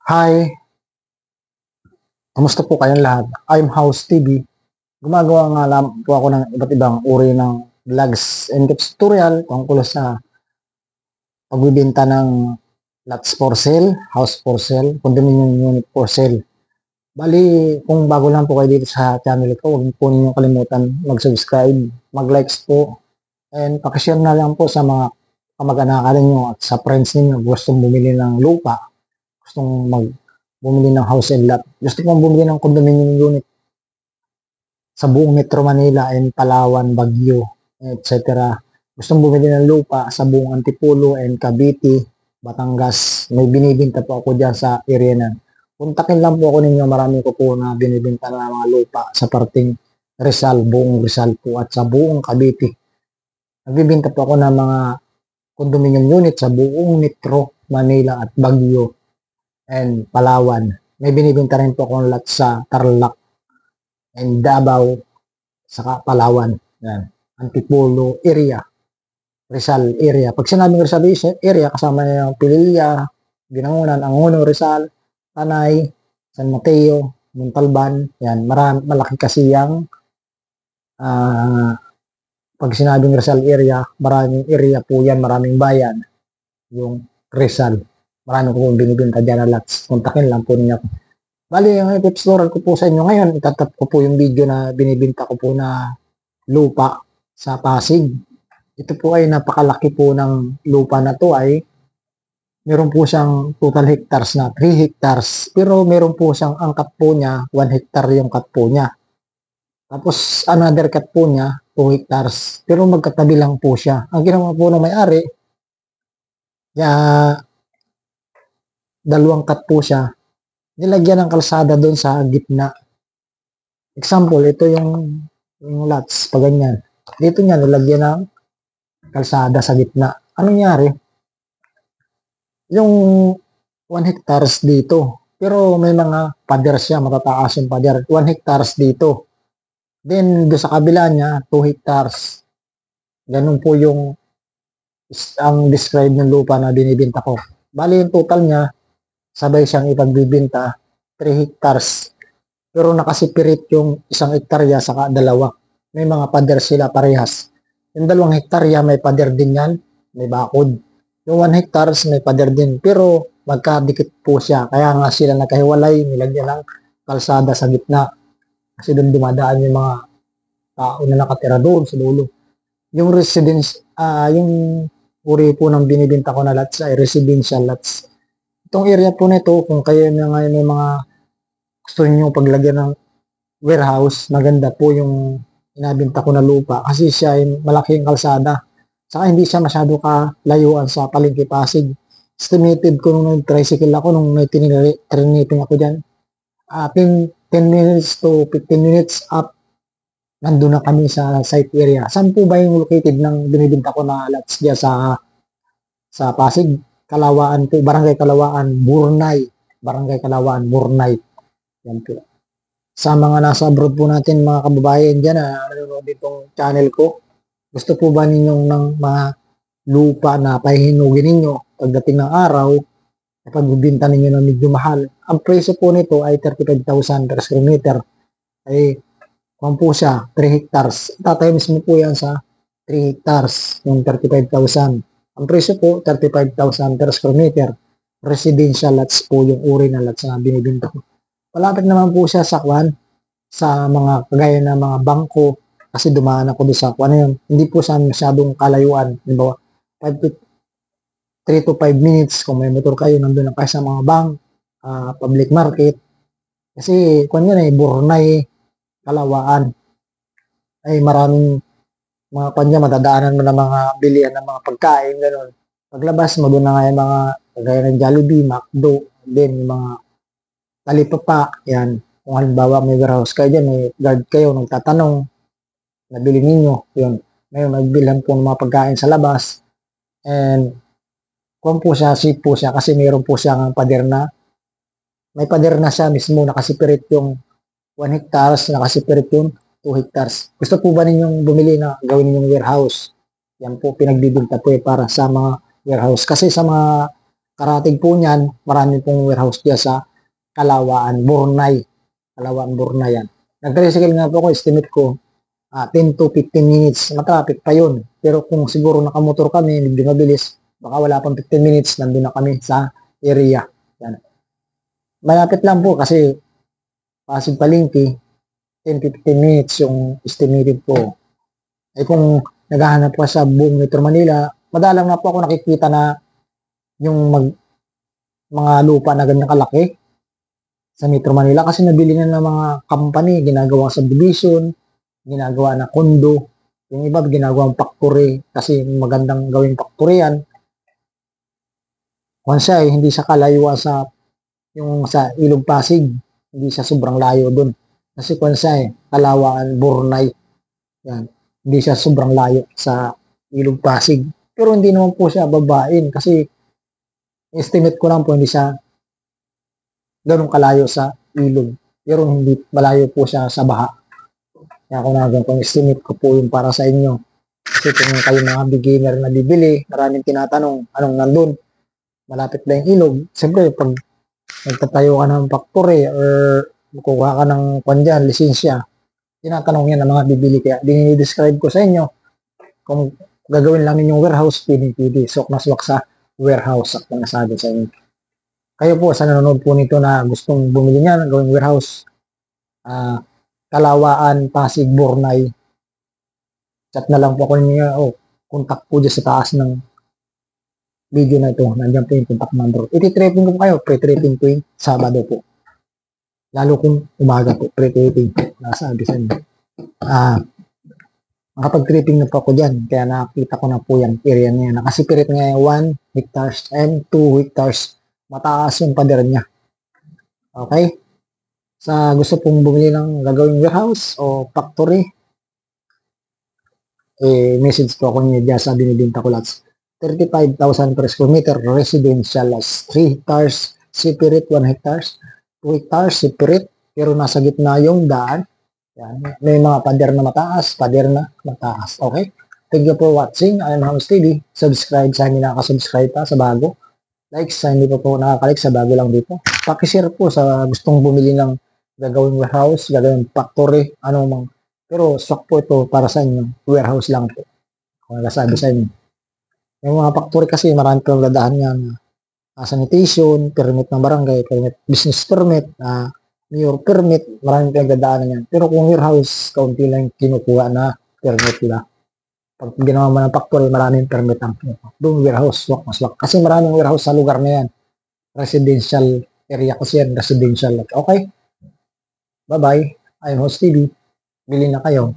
Hi, kamusta po kayong lahat? I'm House TV. Gumagawa nga lang po ako ng iba't ibang uri ng vlogs and tips tutorial tungkol sa pagbibenta ng lots for sale, house for sale, condominium unit for sale. Bali, kung bago lang po kayo dito sa channel ko, huwag po ninyong kalimutan mag-subscribe, mag-likes po, and pakishare na lang po sa mga kamag-anakan ninyo at sa friends ninyo gustong bumili ng lupa, gustong bumili ng house and lot, gusto pong bumili ng condominium unit sa buong Metro Manila and Palawan, Baguio, etc. Gustong bumili ng lupa sa buong Antipolo and Cavite, Batangas. May binibenta po ako dyan sa area na. Kontakin lang po ako ninyo, marami ko po na binibenta na mga lupa sa parting Rizal, buong Rizal po at sa buong Cavite. Nagbibenta po ako ng mga condominium unit sa buong Metro Manila at Baguio and Palawan. May binibenta rin po akong lot sa Tarlac and Davao, saka Palawan. Yan. Antipolo area, Rizal area. Pag sinabing Rizal area, kasama niya yung Pililla, Binangonan, Angono, Rizal, Tanay, San Mateo, Montalban. Yan. Malaki kasi yung pag sinabing Rizal area, maraming area po yan, maraming bayan. Yung Rizal. Marami ko pong binibenta dyan na lots. Kontakin lang po ninyo. Bali, yung i-explorer ko po sa inyo ngayon, itatap ko po yung video na binibenta ko po na lupa sa Pasig. Ito po ay napakalaki po ng lupa na to ay meron po siyang total hectares na 3 hectares. Pero meron po siyang ang cut po niya, 1 hectare yung cut po niya. Tapos another cut po niya, 2 hectares. Pero magkatabi lang po siya. Ang ginawa po ng may-ari, dalawang cut po siya. Nilagyan ng kalsada doon sa gitna. Example, ito yung lots, pag ganyan. Dito niya nilagyan ng kalsada sa gitna. Anong nangyari? Yung 1 hectares dito. Pero may mga pader siya, matataas yung pader. 1 hectares dito. Then, do sa kabila niya, 2 hectares. Ganun po yung ang describe ng lupa na binibenta ko. Bali, yung total niya, sabay siyang ipagbibenta, 3 hectares. Pero nakasipirit yung 1 hektarya saka dalawa. May mga pader sila parehas. Yung 2 hektarya may pader din yan, may bakod. Yung 1 hectares may pader din, pero magkadikit po siya. Kaya nga sila nakahiwalay, nilagyan ng kalsada sa gitna. Kasi doon dumadaan yung mga tao na nakatira doon sa dulo. Yung residence, yung uri po ng binibenta ko na lots ay residential lots. Itong area po nito, kung kayo na ngayon may mga gusto niyo paglagyan ng warehouse, maganda po yung inabenta ko na lupa kasi siya ay malaking kalsada. Saka hindi siya masyado kalayuan sa Palengke Pasig. Estimated ko nung nag-tricycle ako, nung triniping ako dyan, 10 minutes to 15 minutes up, nandun na kami sa site area. Saan po ba yung located ng binibenta ko na lots dyan sa Pasig? Kalawaan po, Barangay Kalawaan, Burnay. Barangay Kalawaan, Burnay. Yan po. Sa mga nasa abroad po natin, mga kababayan dyan na nanonood itong channel ko, gusto po ba ninyong ng mga lupa na pahihinugin ninyo pagdating ng araw, kapag bibinta ninyo ng medyo mahal? Ang presyo po nito ay 35,000 per square meter. Ay, kung po siya, 3 hectares. Tatimes mo po yan sa 3 hectares, yung 35,000. Ang presyo po, 35,000 per square meter. Residential lots po yung uri na lots na binibinta ko. Malapit naman po siya sa sa mga kagaya ng mga bangko, kasi dumaan ako doon sa yun. Hindi po siya masyadong kalayuan. Diba? 3 to 5 minutes kung may motor kayo, nandun na kayo sa mga bank, public market. Kasi yun Burnay, Kalawaan. Ay maraming mga madadaanan mo ng mga bilihan ng mga pagkain, gano'n. Paglabas mo, doon na nga yung mga kagaya ng Jollibee, McDo, then yung mga talipapa, yan. Kung halimbawa may warehouse kayo dyan, may guard kayo, nagtatanong, nabili ninyo, yun. Ngayon, magbilhan po ng mga pagkain sa labas. And, kung po siya, safe po siya, kasi mayroon po siyang pader na, may pader na siya mismo, nakasipirit yung 1 hectares, nakasipirit yung 2 hectares. Gusto po ba ninyong bumili na gawin ninyong warehouse? Yan po, pinagbibinta po para sa mga warehouse. Kasi sa mga karatig po niyan, marami pong warehouse diyan sa Kalawaan, Bornay. Kalawaan, Bornay yan. Nag-tricycle nga po ako, estimate ko, 10 to 15 minutes, matraffic pa yun. Pero kung siguro nakamotor kami, hindi mabilis, baka wala pang 15 minutes, nandun na kami sa area. Yan. Malapit lang po kasi Pasig Palengke, 10 to 15 minutes yung estimated ko. Eh kung naghahanap ka sa buong Metro Manila, madalang na po ako nakikita na yung mga lupa na ganyan kalaki sa Metro Manila kasi nabili na ng mga company, ginagawa subdivision, ginagawa na kondo, yung iba ginagawang factory kasi magandang gawing factory yan. Kung siya hindi siya kalayuan sa yung sa Ilog Pasig, hindi siya sobrang layo doon. Kasi kung siya Kalawaan, Bornay, yan, hindi siya sobrang layo sa Ilog Pasig. Pero hindi naman po siya babain kasi estimate ko lang po hindi siya ganun kalayo sa ilog. Pero hindi malayo po siya sa baha. Kaya kung nagan kung estimate ko po yung para sa inyo. Kasi kung kayo mga beginner na bibili, maraming tinatanong anong nandun. Malapit ba yung ilog? Siyempre, pag nagtatayo ka ng factory or kukuha ka ng kwan lisensya, tinatanong yan ng mga bibili. Kaya dinidescribe ko sa inyo kung gagawin lang ninyong warehouse, pwede. Sok na swak sa warehouse at nasabi sa inyo. Kayo po sa nanonood po nito na gustong bumili niyan, gawing warehouse, Kalawaan, Pasig, Bornay, chat na lang po ako ninyo contact po dyan sa taas ng video na ito. Nandiyan po yung contact number. Iti-tripping ko po kayo, pre-tripping po yung Sabado po. Lalo kung umaga po, pre-tripping po. Nasabi sa inyo. Nakapag-tripping na po ako dyan, kaya nakakita ko na po yan, area niya. Nakasipirit nga yung 1 hectares and 2 hectares. Mataas yung pader niya. Okay? Sa gusto pong bumili ng gagawing warehouse o factory, message po ako niya dyan sa binibinta ko lots. 35,000 per square meter, residential, 3 hectares, separate, 1 hectares, 2 hectares, separate, pero nasa gitna yung daan. Yan. May mga pader na mataas, pader na mataas. Okay? Thank you for watching. I am Hams TV. Subscribe sa hindi nakasubscribe pa sa bago. Like sa hindi pa po nakakalik sa bago lang dito. Pakishare po sa gustong bumili ng gagawing warehouse, gagawing factory, anong mang. Pero swak po ito para sa inyo. Warehouse lang po. Kung nagasabi sa inyo. Yung mga factory kasi marami pong dadahan yan. Sanitation, permit ng barangay, permit, business permit, mayor permit, maraming pinagdadaanan yan. Pero kung warehouse, kaunti lang kinukuha na permit nila. Pag ginawa mo ng factory, maraming permit ang doon warehouse, swak na swak. Kasi maraming warehouse sa lugar na yan. Residential area kasi yan, residential. Okay? Bye-bye. I'm Host TV. Bili na kayo.